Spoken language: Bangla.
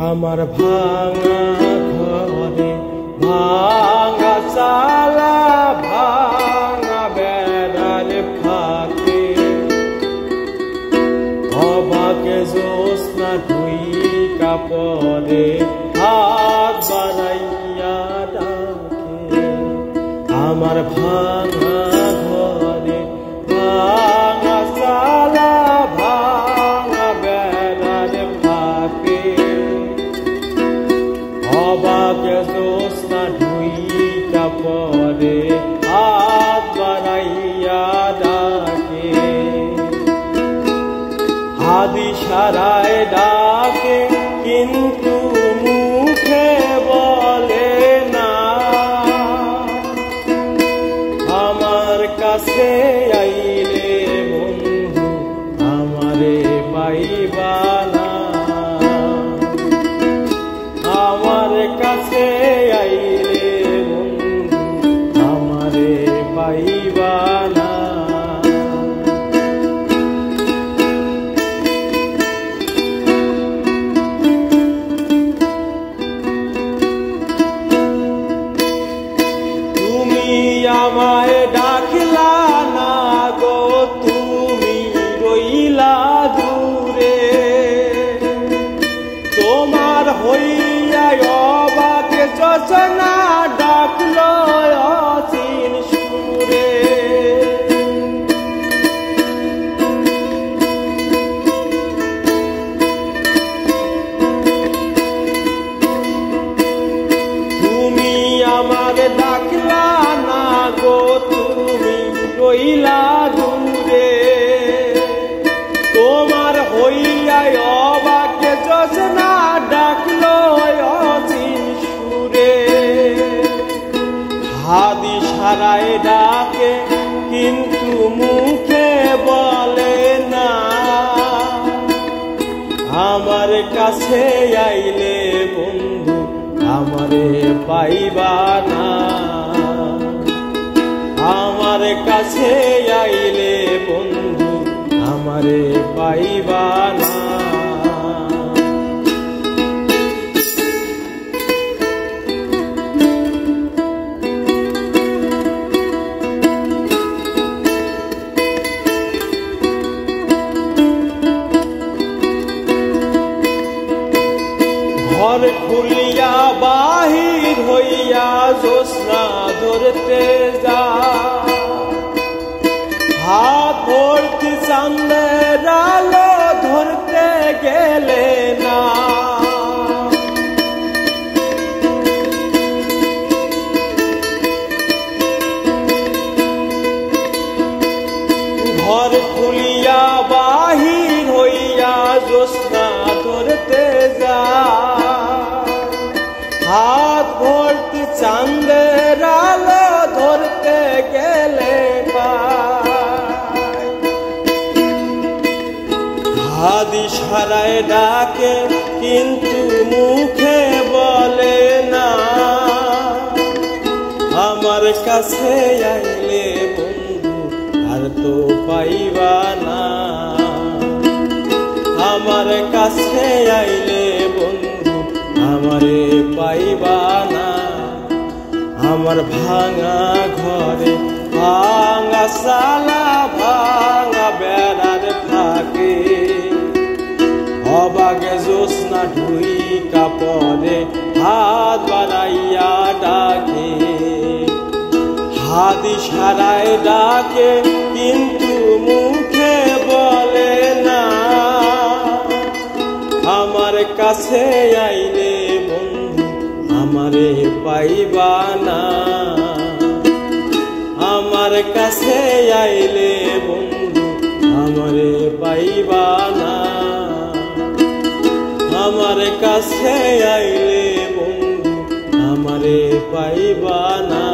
আমার ভাঙা ঘরে ভাঙা চালা ভাঙা বেড়ার ফাঁকে অবাকে জ্যোৎস্না ঢুইকা পরে হাত বাড়াইয়া ডাকে। আমার ভাঙা ঘরে ভাঙা চালা ভাঙা বেড়ার ফাঁকে অবাকে জ্যোৎস্না ঢুইকা পরে হাত বাড়াইয়া ডাকে। হাদি সারায় ডাকে কিন্তু মুখে বলে না, আমার কাছে আইলে বন্ধু আমারে পাইবা না। আমার কাছে আইলে বন্ধু আমারে পাইবা না। আমায় ডাকলা না গো, তুমি রইলা দূরে, তোমার হইয়া অবাকে যোচনা ডাকলো অচিন সুরে। তুমি আমার ডাকলা না গো, তুমি রইলা দূরে, তোমার হইয়া অবাকে যোচনা ডাকলো অচিন সুরে। হাদি সারায় ডাকে কিন্তু মুখে বলে না, আমার কাছে আইলে বন্ধু আমারে পাইবা না। আমার কাছে আইলে বন্ধু আমারে পাইবা না। ঘর খুলিয়া বাহির হইয়া জ্যোৎস্না ধরতে যা, হাত ভর্তি চাঁদের আলো ধরতে গেলে না। ঘর খুলিয়া বাহির হইয়া জ্যোৎস্না ধরতে যা, হাত ভর্তি চাঁদের আলো ধরতে গেলে হাদি সারায় ডাকে কিন্তু মুখে বলে না, আমার কাছে আইলে বন্ধু আর তো পাইবা না। আমার কাছে আইলে বন্ধু আমারে পাইবা না। আমার ভাঙা ঘরে ভাঙা চালা ভাঙা বেড়ার ফাঁকে অবাকে জ্যোৎস্না ঢুইকা পরে হাত বাড়াইয়া ডাকে। হাদি সারায় ডাকে কিন্তু মুখে বলে না, আমার কাছে আইলে বন্ধু আমারে পাইবা না। আমার কাছে আইলে বন্ধু আমারে পাইবা না। আমার কাছে আইলে বন্ধু আমারে পাইবা না।